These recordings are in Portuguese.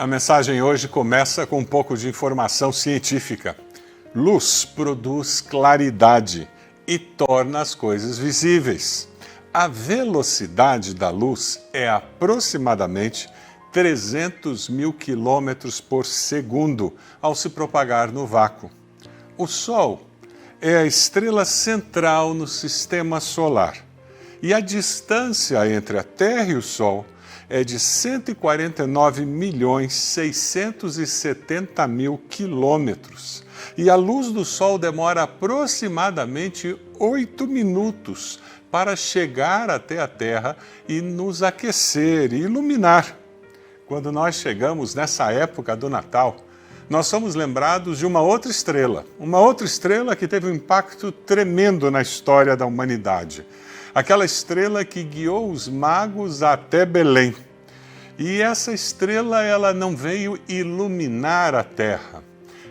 A mensagem hoje começa com um pouco de informação científica. Luz produz claridade e torna as coisas visíveis. A velocidade da luz é aproximadamente 300 mil quilômetros por segundo ao se propagar no vácuo. O Sol é a estrela central no sistema solar e a distância entre a Terra e o Sol é de 149.670.000 quilômetros. E a luz do Sol demora aproximadamente 8 minutos para chegar até a Terra e nos aquecer e iluminar. Quando nós chegamos nessa época do Natal, nós somos lembrados de uma outra estrela que teve um impacto tremendo na história da humanidade. Aquela estrela que guiou os magos até Belém. E essa estrela, ela não veio iluminar a Terra.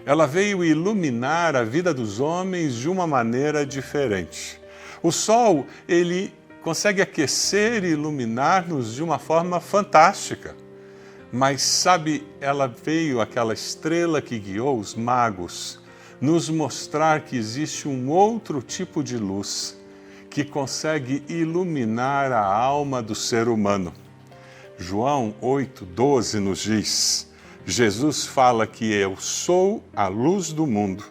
Ela veio iluminar a vida dos homens de uma maneira diferente. O Sol, ele consegue aquecer e iluminar-nos de uma forma fantástica. Mas sabe, ela veio, aquela estrela que guiou os magos, nos mostrar que existe um outro tipo de luz que consegue iluminar a alma do ser humano. João 8,12 nos diz, Jesus fala que eu sou a luz do mundo.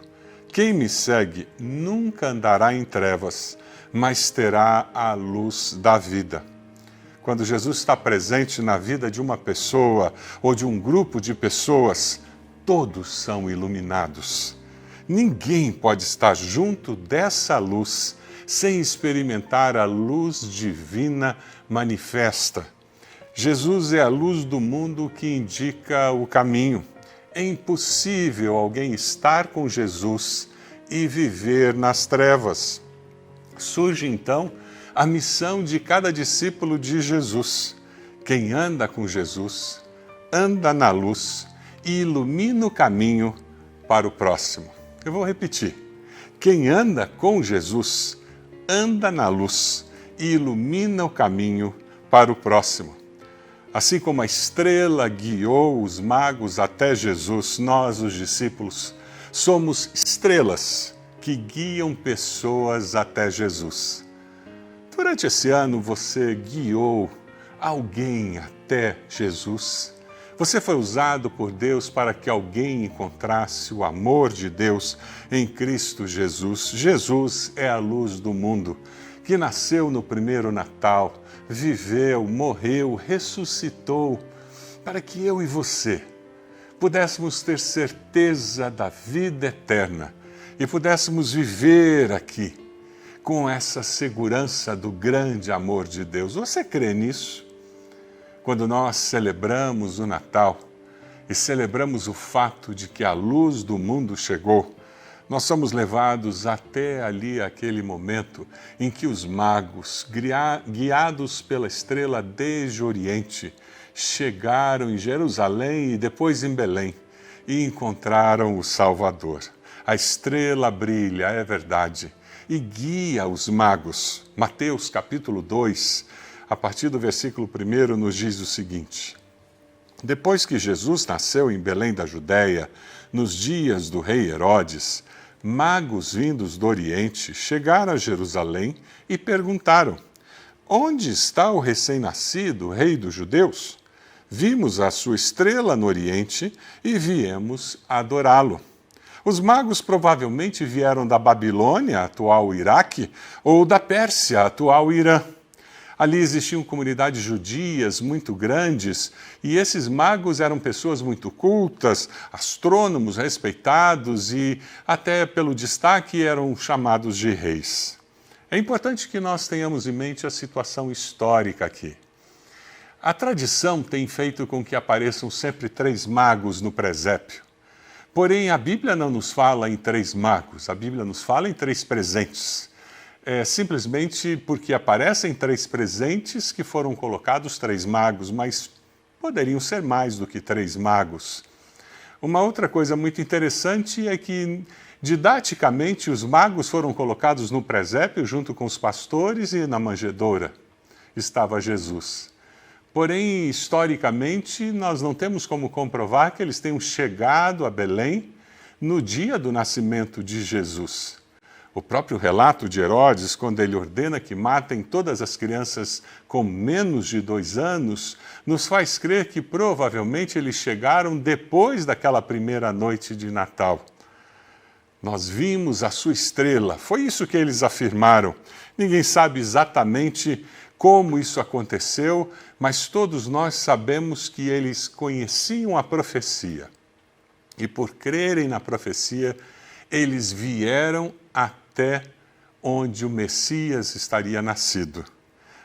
Quem me segue nunca andará em trevas, mas terá a luz da vida. Quando Jesus está presente na vida de uma pessoa ou de um grupo de pessoas, todos são iluminados. Ninguém pode estar junto dessa luz sem experimentar a luz divina manifesta. Jesus é a luz do mundo que indica o caminho. É impossível alguém estar com Jesus e viver nas trevas. Surge então a missão de cada discípulo de Jesus. Quem anda com Jesus, anda na luz e ilumina o caminho para o próximo. Eu vou repetir. Quem anda com Jesus, anda na luz e ilumina o caminho para o próximo. Assim como a estrela guiou os magos até Jesus, nós, os discípulos, somos estrelas que guiam pessoas até Jesus. Durante esse ano, você guiou alguém até Jesus? Você foi usado por Deus para que alguém encontrasse o amor de Deus em Cristo Jesus. Jesus é a luz do mundo, que nasceu no primeiro Natal, viveu, morreu, ressuscitou, para que eu e você pudéssemos ter certeza da vida eterna e pudéssemos viver aqui com essa segurança do grande amor de Deus. Você crê nisso? Quando nós celebramos o Natal e celebramos o fato de que a luz do mundo chegou, nós somos levados até ali, aquele momento em que os magos, guiados pela estrela desde o Oriente, chegaram em Jerusalém e depois em Belém e encontraram o Salvador. A estrela brilha, é verdade, e guia os magos. Mateus capítulo 2, a partir do versículo 1, nos diz o seguinte: Depois que Jesus nasceu em Belém da Judéia, nos dias do rei Herodes, magos vindos do Oriente chegaram a Jerusalém e perguntaram: Onde está o recém-nascido rei dos judeus? Vimos a sua estrela no Oriente e viemos adorá-lo. Os magos provavelmente vieram da Babilônia, atual Iraque, ou da Pérsia, atual Irã. Ali existiam comunidades judias muito grandes e esses magos eram pessoas muito cultas, astrônomos respeitados e, até pelo destaque, eram chamados de reis. É importante que nós tenhamos em mente a situação histórica aqui. A tradição tem feito com que apareçam sempre 3 magos no presépio. Porém, a Bíblia não nos fala em 3 magos, a Bíblia nos fala em 3 presentes. É simplesmente porque aparecem 3 presentes que foram colocados 3 magos, mas poderiam ser mais do que 3 magos. Uma outra coisa muito interessante é que, didaticamente, os magos foram colocados no presépio junto com os pastores e na manjedoura estava Jesus. Porém, historicamente, nós não temos como comprovar que eles tenham chegado a Belém no dia do nascimento de Jesus. O próprio relato de Herodes, quando ele ordena que matem todas as crianças com menos de 2 anos, nos faz crer que provavelmente eles chegaram depois daquela primeira noite de Natal. Nós vimos a sua estrela, foi isso que eles afirmaram. Ninguém sabe exatamente como isso aconteceu, mas todos nós sabemos que eles conheciam a profecia. E por crerem na profecia, eles vieram até onde o Messias estaria nascido.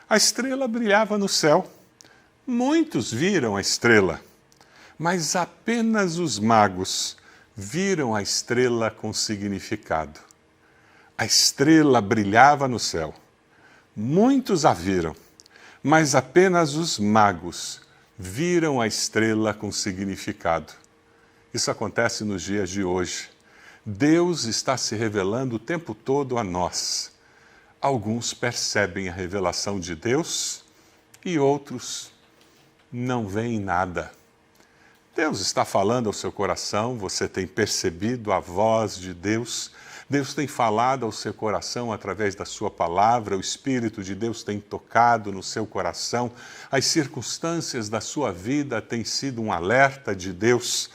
A estrela brilhava no céu. Muitos viram a estrela, mas apenas os magos viram a estrela com significado. A estrela brilhava no céu. Muitos a viram, mas apenas os magos viram a estrela com significado. Isso acontece nos dias de hoje. Deus está se revelando o tempo todo a nós. Alguns percebem a revelação de Deus e outros não veem nada. Deus está falando ao seu coração, você tem percebido a voz de Deus. Deus tem falado ao seu coração através da sua palavra, o Espírito de Deus tem tocado no seu coração. As circunstâncias da sua vida têm sido um alerta de Deus.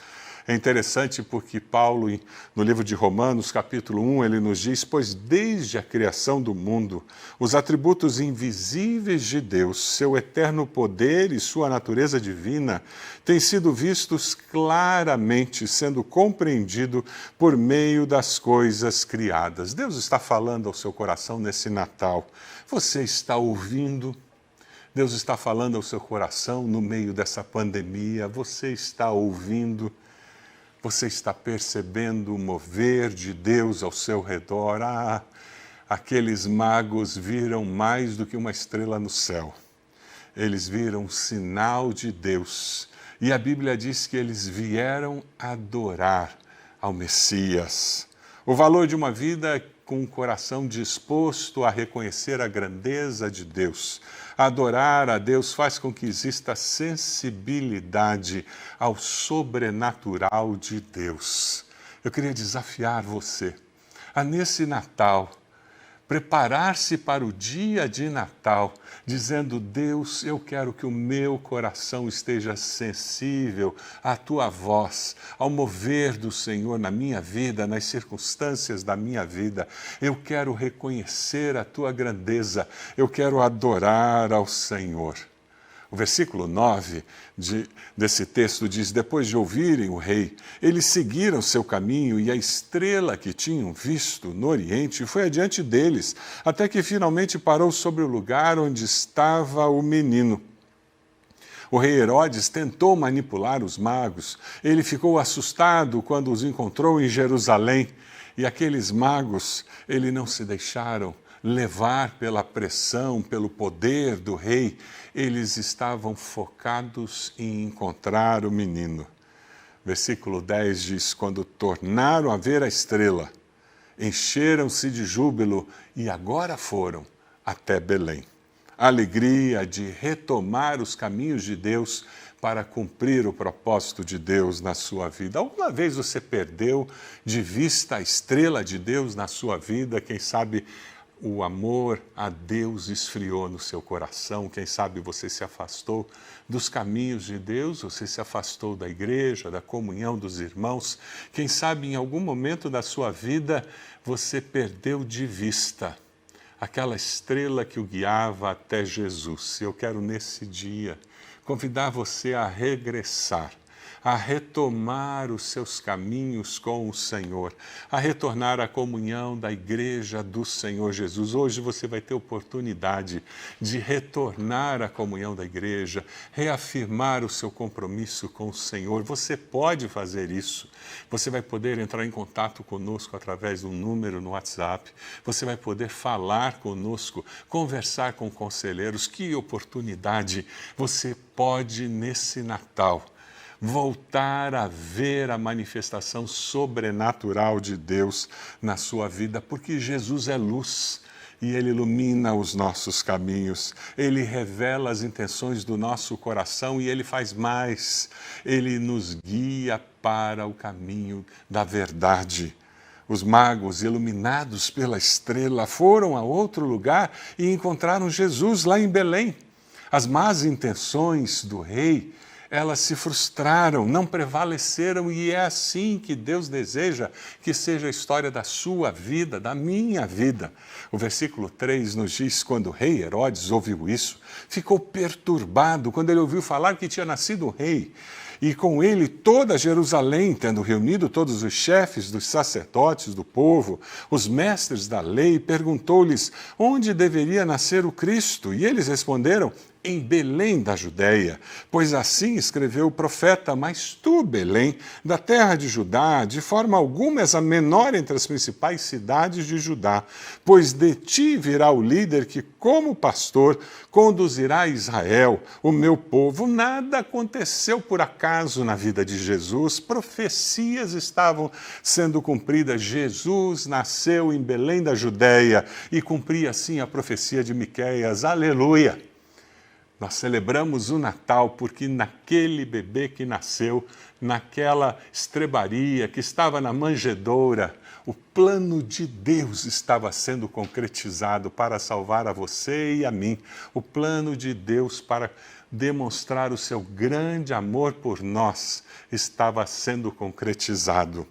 É interessante porque Paulo, no livro de Romanos, capítulo 1, ele nos diz: pois desde a criação do mundo, os atributos invisíveis de Deus, seu eterno poder e sua natureza divina, têm sido vistos claramente, sendo compreendido por meio das coisas criadas. Deus está falando ao seu coração nesse Natal. Você está ouvindo? Deus está falando ao seu coração no meio dessa pandemia. Você está ouvindo? Você está percebendo o mover de Deus ao seu redor? Aqueles magos viram mais do que uma estrela no céu. Eles viram um sinal de Deus. E a Bíblia diz que eles vieram adorar ao Messias. O valor de uma vida com o coração disposto a reconhecer a grandeza de Deus. Adorar a Deus faz com que exista sensibilidade ao sobrenatural de Deus. Eu queria desafiar você a, nesse Natal, preparar-se para o dia de Natal, dizendo: Deus, eu quero que o meu coração esteja sensível à tua voz, ao mover do Senhor na minha vida, nas circunstâncias da minha vida. Eu quero reconhecer a tua grandeza, eu quero adorar ao Senhor. O versículo 9 desse texto diz: depois de ouvirem o rei, eles seguiram seu caminho e a estrela que tinham visto no oriente foi adiante deles, até que finalmente parou sobre o lugar onde estava o menino. O rei Herodes tentou manipular os magos. Ele ficou assustado quando os encontrou em Jerusalém. E aqueles magos, eles não se deixaram levar pela pressão, pelo poder do rei. Eles estavam focados em encontrar o menino. Versículo 10 diz: quando tornaram a ver a estrela, encheram-se de júbilo e agora foram até Belém. A alegria de retomar os caminhos de Deus para cumprir o propósito de Deus na sua vida. Alguma vez você perdeu de vista a estrela de Deus na sua vida? Quem sabe o amor a Deus esfriou no seu coração, quem sabe você se afastou dos caminhos de Deus, você se afastou da igreja, da comunhão dos irmãos, quem sabe em algum momento da sua vida você perdeu de vista aquela estrela que o guiava até Jesus. Eu quero nesse dia convidar você a regressar, a retomar os seus caminhos com o Senhor, a retornar à comunhão da igreja do Senhor Jesus. Hoje você vai ter oportunidade de retornar à comunhão da igreja, reafirmar o seu compromisso com o Senhor. Você pode fazer isso. Você vai poder entrar em contato conosco através de um número no WhatsApp. Você vai poder falar conosco, conversar com conselheiros. Que oportunidade você pode nesse Natal voltar a ver a manifestação sobrenatural de Deus na sua vida, porque Jesus é luz. e Ele ilumina os nossos caminhos, Ele revela as intenções do nosso coração e Ele faz mais, Ele nos guia para o caminho da verdade. Os magos, iluminados pela estrela, foram a outro lugar e encontraram Jesus lá em Belém. As más intenções do rei, elas se frustraram, não prevaleceram, e é assim que Deus deseja que seja a história da sua vida, da minha vida. O versículo 3 nos diz: quando o rei Herodes ouviu isso, ficou perturbado quando ele ouviu falar que tinha nascido um rei. E com ele toda Jerusalém, tendo reunido todos os chefes dos sacerdotes do povo, os mestres da lei, perguntou-lhes onde deveria nascer o Cristo. E eles responderam: em Belém da Judéia, pois assim escreveu o profeta: mas tu, Belém, da terra de Judá, de forma alguma és a menor entre as principais cidades de Judá, pois de ti virá o líder que, como pastor, conduzirá Israel, o meu povo. Nada aconteceu por acaso na vida de Jesus, profecias estavam sendo cumpridas. Jesus nasceu em Belém da Judéia e cumpria assim a profecia de Miqueias. Aleluia! Nós celebramos o Natal porque naquele bebê que nasceu, naquela estrebaria que estava na manjedoura, o plano de Deus estava sendo concretizado para salvar a você e a mim. O plano de Deus para demonstrar o seu grande amor por nós estava sendo concretizado.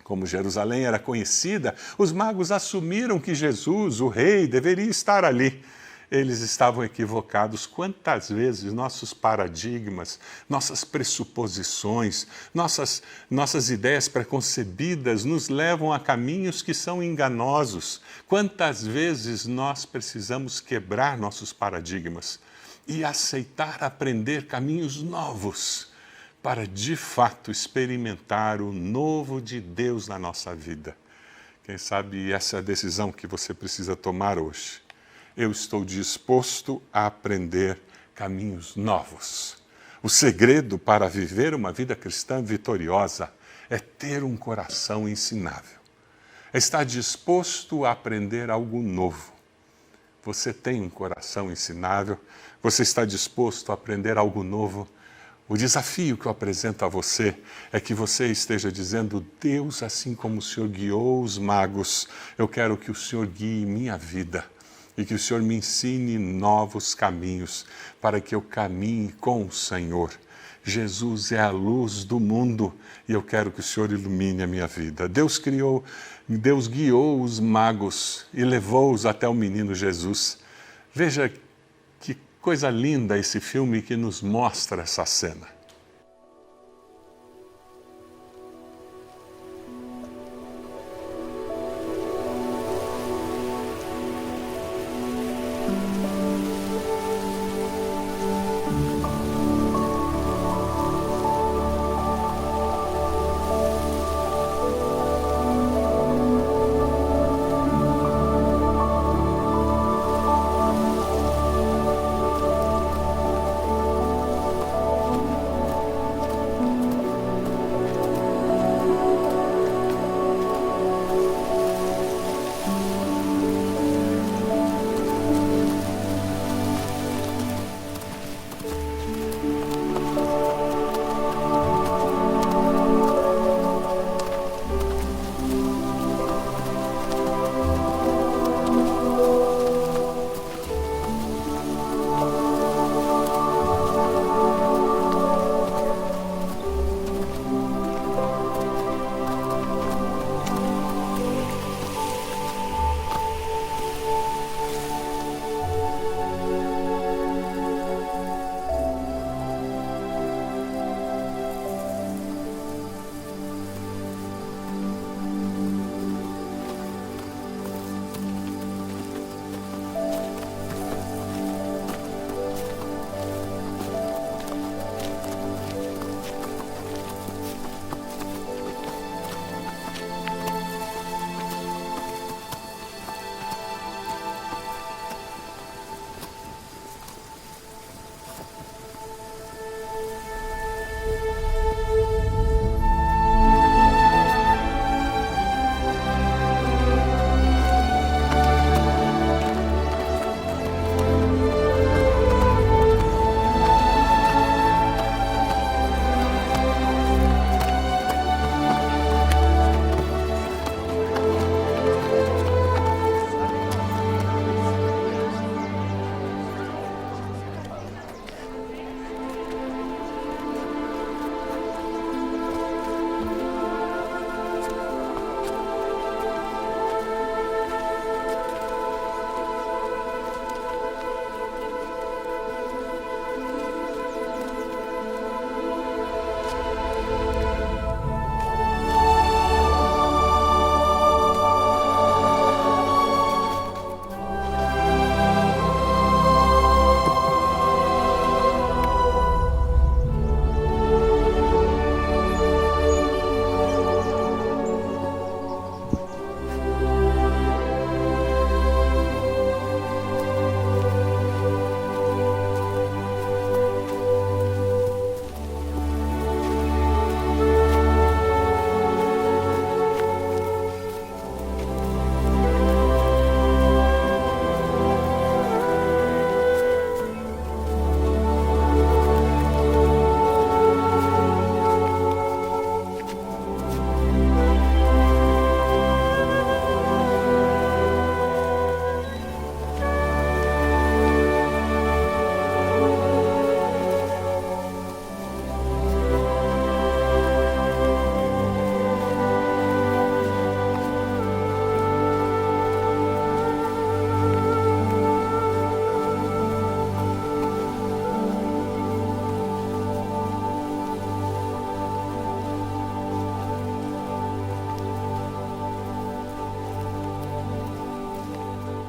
Como Jerusalém era conhecida, os magos assumiram que Jesus, o rei, deveria estar ali. Eles estavam equivocados. Quantas vezes nossos paradigmas, nossas pressuposições, nossas ideias preconcebidas nos levam a caminhos que são enganosos. Quantas vezes nós precisamos quebrar nossos paradigmas e aceitar aprender caminhos novos para, de fato, experimentar o novo de Deus na nossa vida. Quem sabe essa é a decisão que você precisa tomar hoje. Eu estou disposto a aprender caminhos novos. O segredo para viver uma vida cristã vitoriosa é ter um coração ensinável. É estar disposto a aprender algo novo. Você tem um coração ensinável? Você está disposto a aprender algo novo? O desafio que eu apresento a você é que você esteja dizendo: Deus, assim como o Senhor guiou os magos, eu quero que o Senhor guie minha vida. E que o Senhor me ensine novos caminhos para que eu caminhe com o Senhor. Jesus é a luz do mundo e eu quero que o Senhor ilumine a minha vida. Deus guiou os magos e levou-os até o menino Jesus. Veja que coisa linda esse filme que nos mostra essa cena.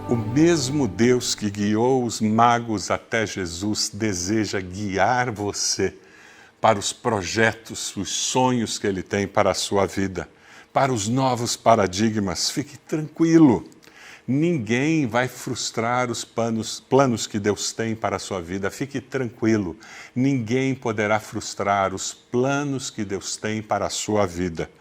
O mesmo Deus que guiou os magos até Jesus deseja guiar você para os projetos, os sonhos que Ele tem para a sua vida, para os novos paradigmas. Fique tranquilo. Ninguém vai frustrar os planos que Deus tem para a sua vida. Fique tranquilo. Ninguém poderá frustrar os planos que Deus tem para a sua vida.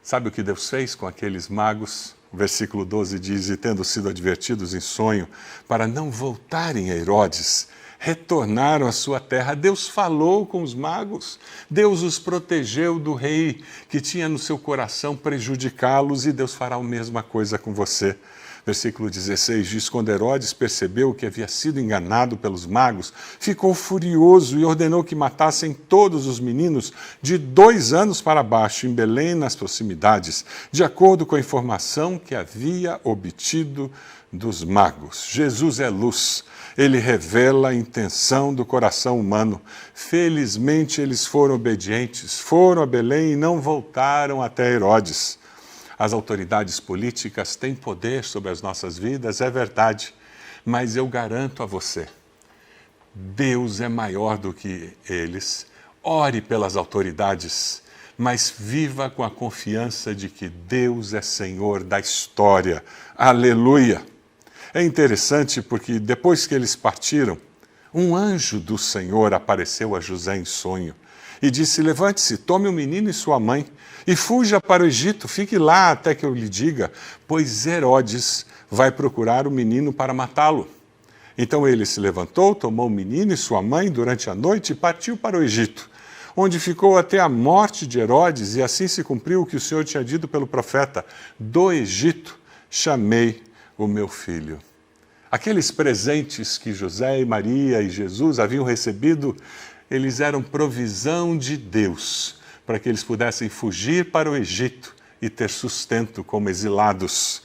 Sabe o que Deus fez com aqueles magos? O versículo 12 diz: e tendo sido advertidos em sonho, para não voltarem a Herodes, retornaram à sua terra. Deus falou com os magos. Deus os protegeu do rei que tinha no seu coração prejudicá-los, e Deus fará a mesma coisa com você. Versículo 16 diz: quando Herodes percebeu que havia sido enganado pelos magos, ficou furioso e ordenou que matassem todos os meninos de 2 anos para baixo, em Belém, nas proximidades, de acordo com a informação que havia obtido dos magos. Jesus é luz. Ele revela a intenção do coração humano. Felizmente, eles foram obedientes, foram a Belém e não voltaram até Herodes. As autoridades políticas têm poder sobre as nossas vidas, é verdade, mas eu garanto a você, Deus é maior do que eles. Ore pelas autoridades, mas viva com a confiança de que Deus é Senhor da história. Aleluia! É interessante porque depois que eles partiram, um anjo do Senhor apareceu a José em sonho e disse: levante-se, tome o menino e sua mãe e fuja para o Egito, fique lá até que eu lhe diga, pois Herodes vai procurar o menino para matá-lo. Então ele se levantou, tomou o menino e sua mãe durante a noite e partiu para o Egito, onde ficou até a morte de Herodes, e assim se cumpriu o que o Senhor tinha dito pelo profeta: do Egito chamei o meu filho. Aqueles presentes que José e Maria e Jesus haviam recebido, eles eram provisão de Deus, para que eles pudessem fugir para o Egito e ter sustento como exilados.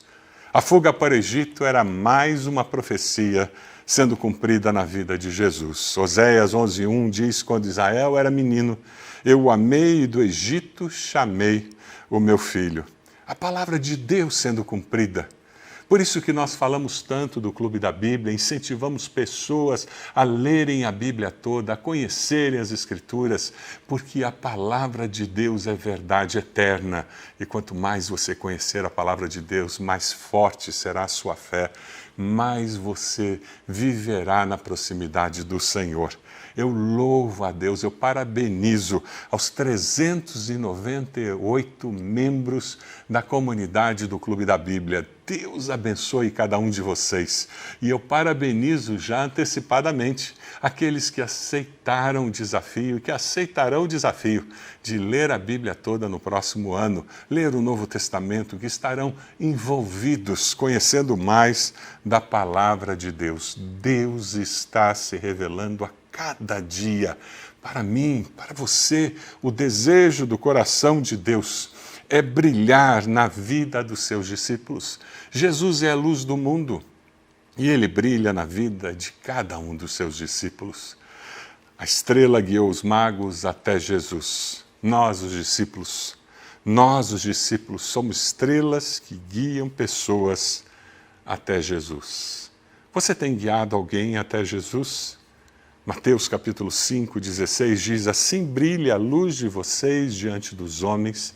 A fuga para o Egito era mais uma profecia sendo cumprida na vida de Jesus. Oséias 11:1 diz: quando Israel era menino, eu o amei e do Egito chamei o meu filho. A palavra de Deus sendo cumprida. Por isso que nós falamos tanto do Clube da Bíblia, incentivamos pessoas a lerem a Bíblia toda, a conhecerem as Escrituras, porque a palavra de Deus é verdade eterna. E quanto mais você conhecer a palavra de Deus, mais forte será a sua fé, mais você viverá na proximidade do Senhor. Eu louvo a Deus, eu parabenizo aos 398 membros da comunidade do Clube da Bíblia. Deus abençoe cada um de vocês. E eu parabenizo já antecipadamente aqueles que aceitaram o desafio, que aceitarão o desafio de ler a Bíblia toda no próximo ano, ler o Novo Testamento, que estarão envolvidos, conhecendo mais da palavra de Deus. Deus está se revelando a cada dia. Para mim, para você, o desejo do coração de Deus é brilhar na vida dos seus discípulos. Jesus é a luz do mundo e Ele brilha na vida de cada um dos seus discípulos. A estrela guiou os magos até Jesus. Nós, os discípulos, somos estrelas que guiam pessoas até Jesus. Você tem guiado alguém até Jesus? Mateus capítulo 5, 16 diz: assim brilha a luz de vocês diante dos homens,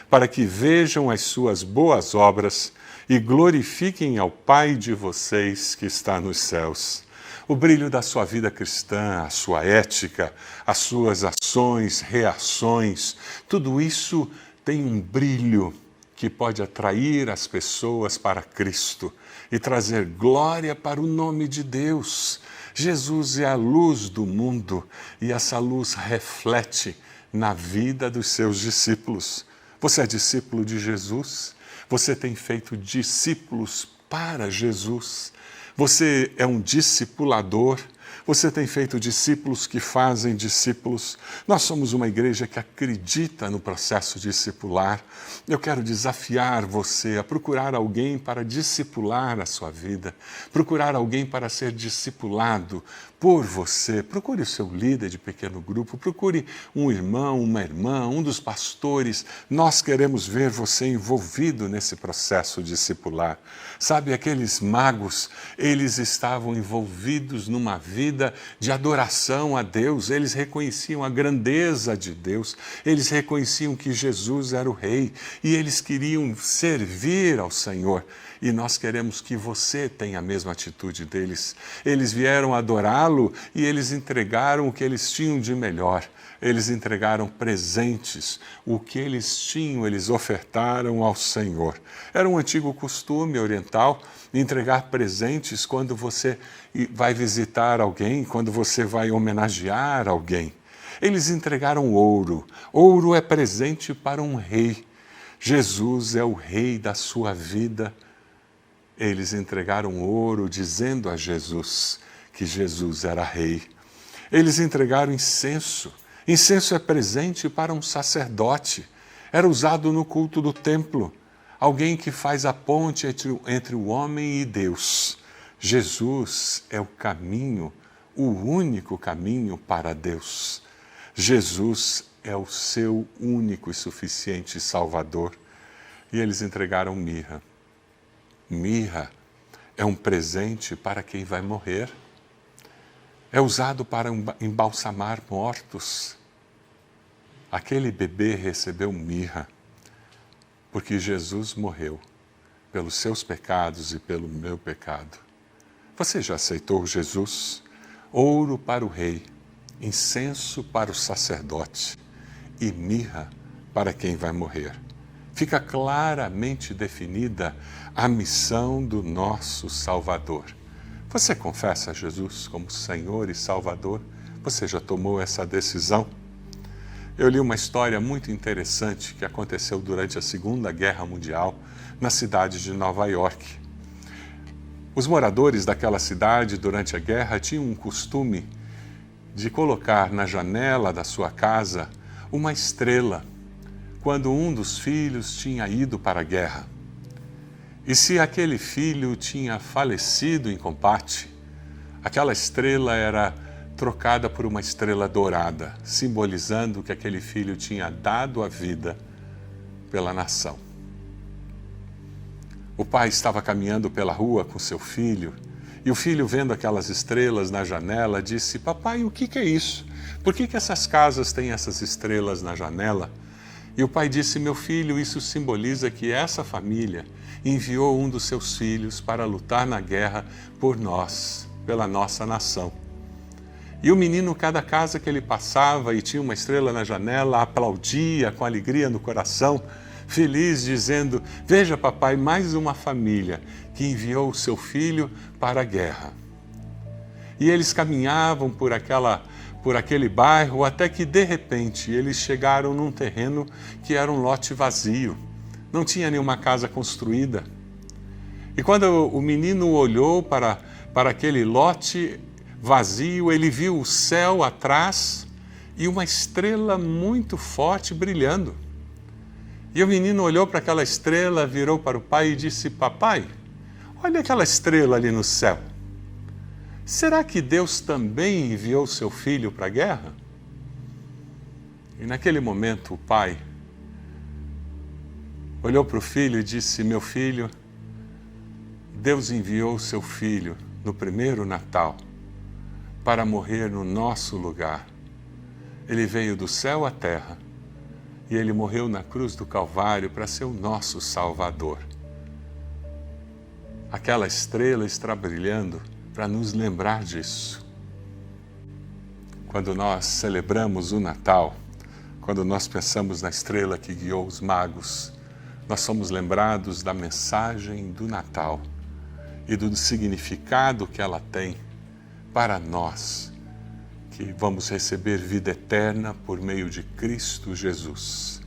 para que vejam as suas boas obras e glorifiquem ao Pai de vocês que está nos céus. O brilho da sua vida cristã, a sua ética, as suas ações, reações, tudo isso tem um brilho que pode atrair as pessoas para Cristo e trazer glória para o nome de Deus. Jesus é a luz do mundo e essa luz reflete na vida dos seus discípulos. Você é discípulo de Jesus? Você tem feito discípulos para Jesus? Você é um discipulador? Você tem feito discípulos que fazem discípulos? Nós somos uma igreja que acredita no processo discipular. Eu quero desafiar você a procurar alguém para discipular a sua vida, procurar alguém para ser discipulado por você. Procure o seu líder de pequeno grupo, procure um irmão, uma irmã, um dos pastores. Nós queremos ver você envolvido nesse processo discipular. Sabe, aqueles magos, eles estavam envolvidos numa vida de adoração a Deus, eles reconheciam a grandeza de Deus, eles reconheciam que Jesus era o Rei e eles queriam servir ao Senhor. E nós queremos que você tenha a mesma atitude deles. Eles vieram adorá-lo e eles entregaram o que eles tinham de melhor. Eles entregaram presentes. O que eles tinham, eles ofertaram ao Senhor. Era um antigo costume oriental entregar presentes quando você vai visitar alguém, quando você vai homenagear alguém. Eles entregaram ouro. Ouro é presente para um rei. Jesus é o rei da sua vida. Eles entregaram ouro dizendo a Jesus que Jesus era rei. Eles entregaram incenso. Incenso é presente para um sacerdote. Era usado no culto do templo. Alguém que faz a ponte entre o homem e Deus. Jesus é o caminho, o único caminho para Deus. Jesus é o seu único e suficiente Salvador. E eles entregaram mirra. Mirra é um presente para quem vai morrer. É usado para embalsamar mortos. Aquele bebê recebeu mirra, porque Jesus morreu pelos seus pecados e pelo meu pecado. Você já aceitou Jesus? Ouro para o rei, incenso para o sacerdote e mirra para quem vai morrer. Fica claramente definida a missão do nosso Salvador. Você confessa Jesus como Senhor e Salvador? Você já tomou essa decisão? Eu li uma história muito interessante que aconteceu durante a Segunda Guerra Mundial na cidade de Nova York. Os moradores daquela cidade durante a guerra tinham um costume de colocar na janela da sua casa uma estrela quando um dos filhos tinha ido para a guerra. E se aquele filho tinha falecido em combate, aquela estrela era trocada por uma estrela dourada, simbolizando que aquele filho tinha dado a vida pela nação. O pai estava caminhando pela rua com seu filho, e o filho, vendo aquelas estrelas na janela, disse: "Papai, o que é isso? Por que essas casas têm essas estrelas na janela?" E o pai disse: "Meu filho, isso simboliza que essa família enviou um dos seus filhos para lutar na guerra por nós, pela nossa nação." E o menino, cada casa que ele passava e tinha uma estrela na janela, aplaudia com alegria no coração, feliz, dizendo: "Veja, papai, mais uma família que enviou o seu filho para a guerra." E eles caminhavam por aquele bairro, até que, de repente, eles chegaram num terreno que era um lote vazio. Não tinha nenhuma casa construída. E quando o menino olhou para aquele lote vazio, ele viu o céu atrás e uma estrela muito forte brilhando. E o menino olhou para aquela estrela, virou para o pai e disse: "Papai, olha aquela estrela ali no céu. Será que Deus também enviou seu filho para a guerra?" E naquele momento o pai olhou para o filho e disse: "Meu filho, Deus enviou seu filho no primeiro Natal para morrer no nosso lugar. Ele veio do céu à terra e ele morreu na cruz do Calvário para ser o nosso Salvador." Aquela estrela está brilhando para nos lembrar disso. Quando nós celebramos o Natal, quando nós pensamos na estrela que guiou os magos, nós somos lembrados da mensagem do Natal e do significado que ela tem para nós, que vamos receber vida eterna por meio de Cristo Jesus.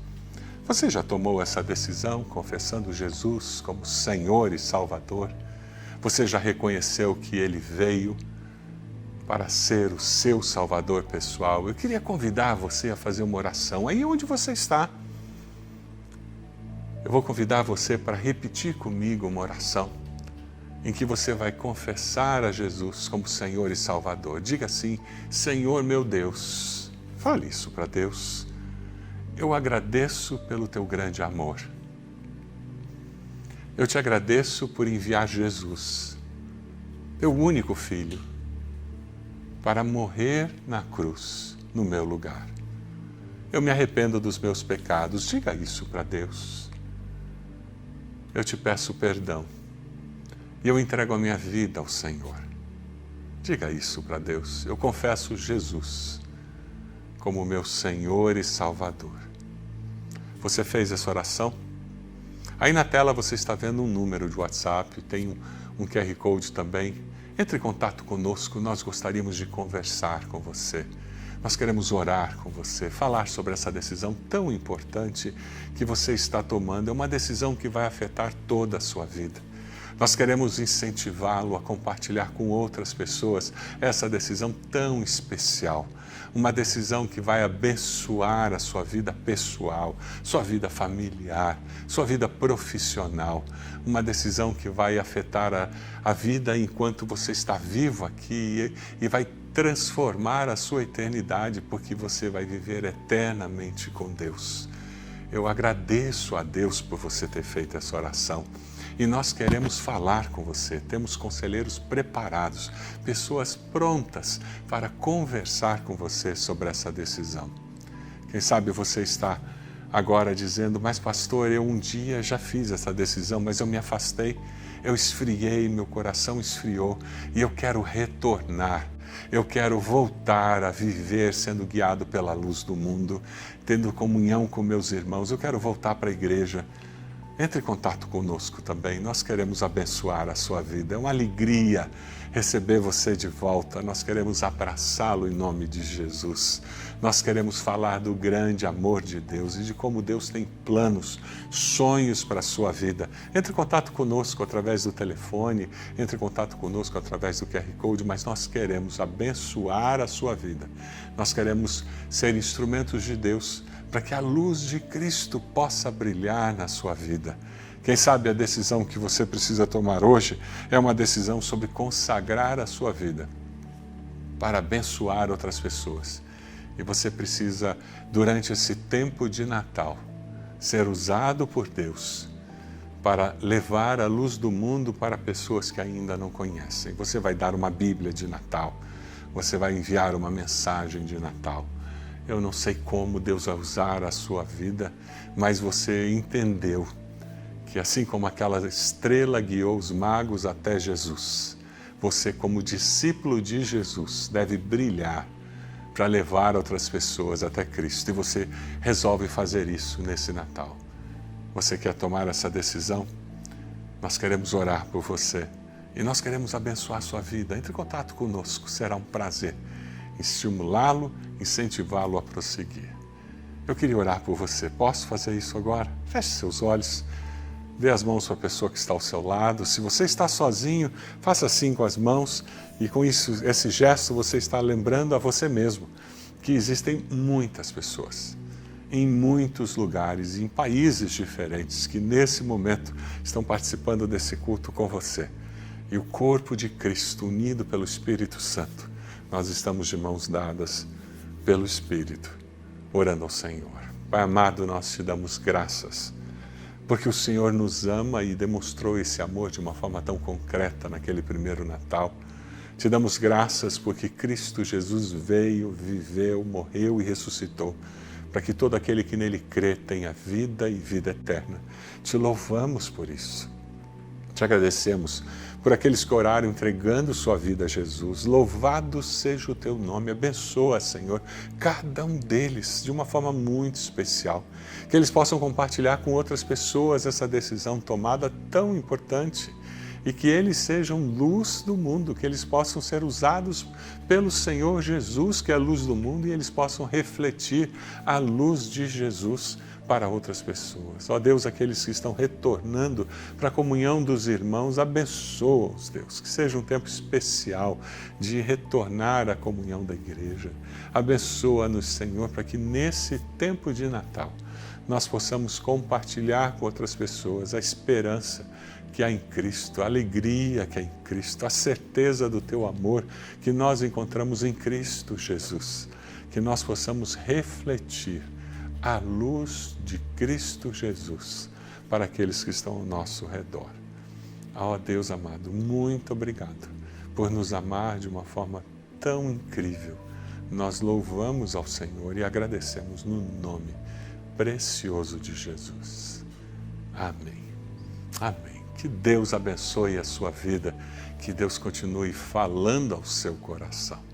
Você já tomou essa decisão, confessando Jesus como Senhor e Salvador? Você já reconheceu que Ele veio para ser o seu Salvador pessoal? Eu queria convidar você a fazer uma oração aí onde você está. Eu vou convidar você para repetir comigo uma oração. em que você vai confessar a Jesus como Senhor e Salvador. Diga assim: Senhor meu Deus. Fale isso para Deus. Eu agradeço pelo teu grande amor. Eu te agradeço por enviar Jesus, teu único filho, para morrer na cruz, no meu lugar. Eu me arrependo dos meus pecados. Diga isso para Deus. Eu te peço perdão e eu entrego a minha vida ao Senhor. Diga isso para Deus. Eu confesso Jesus como meu Senhor e Salvador. Você fez essa oração? Aí na tela você está vendo um número de WhatsApp, tem um QR Code também. Entre em contato conosco, nós gostaríamos de conversar com você. Nós queremos orar com você, falar sobre essa decisão tão importante que você está tomando. É uma decisão que vai afetar toda a sua vida. Nós queremos incentivá-lo a compartilhar com outras pessoas essa decisão tão especial. Uma decisão que vai abençoar a sua vida pessoal, sua vida familiar, sua vida profissional. Uma decisão que vai afetar a vida enquanto você está vivo aqui e vai transformar a sua eternidade, porque você vai viver eternamente com Deus. Eu agradeço a Deus por você ter feito essa oração. E nós queremos falar com você. Temos conselheiros preparados, pessoas prontas para conversar com você sobre essa decisão. Quem sabe você está agora dizendo: mas pastor, eu um dia já fiz essa decisão, mas eu me afastei, eu esfriei, meu coração esfriou e eu quero retornar. Eu quero voltar a viver sendo guiado pela luz do mundo, tendo comunhão com meus irmãos. Eu quero voltar para a igreja. Entre em contato conosco também, nós queremos abençoar a sua vida. É uma alegria receber você de volta. Nós queremos abraçá-lo em nome de Jesus. Nós queremos falar do grande amor de Deus e de como Deus tem planos, sonhos para a sua vida. Entre em contato conosco através do telefone, entre em contato conosco através do QR Code, mas nós queremos abençoar a sua vida. Nós queremos ser instrumentos de Deus para que a luz de Cristo possa brilhar na sua vida. Quem sabe a decisão que você precisa tomar hoje é uma decisão sobre consagrar a sua vida para abençoar outras pessoas. E você precisa, durante esse tempo de Natal, ser usado por Deus para levar a luz do mundo para pessoas que ainda não conhecem. Você vai dar uma Bíblia de Natal, você vai enviar uma mensagem de Natal. Eu não sei como Deus vai usar a sua vida, mas você entendeu que assim como aquela estrela guiou os magos até Jesus, você como discípulo de Jesus deve brilhar para levar outras pessoas até Cristo. E você resolve fazer isso nesse Natal. Você quer tomar essa decisão? Nós queremos orar por você e nós queremos abençoar a sua vida. Entre em contato conosco, será um prazer estimulá-lo, incentivá-lo a prosseguir. Eu queria orar por você. Posso fazer isso agora? Feche seus olhos, dê as mãos para a pessoa que está ao seu lado. Se você está sozinho, faça assim com as mãos e com isso, esse gesto você está lembrando a você mesmo que existem muitas pessoas em muitos lugares, em países diferentes, que nesse momento estão participando desse culto com você. E o corpo de Cristo, unido pelo Espírito Santo, nós estamos de mãos dadas pelo Espírito, orando ao Senhor. Pai amado, nós te damos graças, porque o Senhor nos ama e demonstrou esse amor de uma forma tão concreta naquele primeiro Natal. Te damos graças porque Cristo Jesus veio, viveu, morreu e ressuscitou, para que todo aquele que nele crê tenha vida e vida eterna. Te louvamos por isso. Te agradecemos por aqueles que oraram entregando sua vida a Jesus. Louvado seja o teu nome. Abençoa, Senhor, cada um deles de uma forma muito especial. Que eles possam compartilhar com outras pessoas essa decisão tomada tão importante e que eles sejam luz do mundo, que eles possam ser usados pelo Senhor Jesus, que é a luz do mundo, e eles possam refletir a luz de Jesus para outras pessoas. Ó Deus, aqueles que estão retornando para a comunhão dos irmãos, abençoa-os, Deus, que seja um tempo especial de retornar à comunhão da igreja. Abençoa-nos, Senhor, para que nesse tempo de Natal nós possamos compartilhar com outras pessoas a esperança que há em Cristo, a alegria que há em Cristo, a certeza do teu amor que nós encontramos em Cristo Jesus. Que nós possamos refletir a luz de Cristo Jesus para aqueles que estão ao nosso redor. Ó Deus amado, muito obrigado por nos amar de uma forma tão incrível. Nós louvamos ao Senhor e agradecemos no nome precioso de Jesus. Amém. Amém. Que Deus abençoe a sua vida, que Deus continue falando ao seu coração.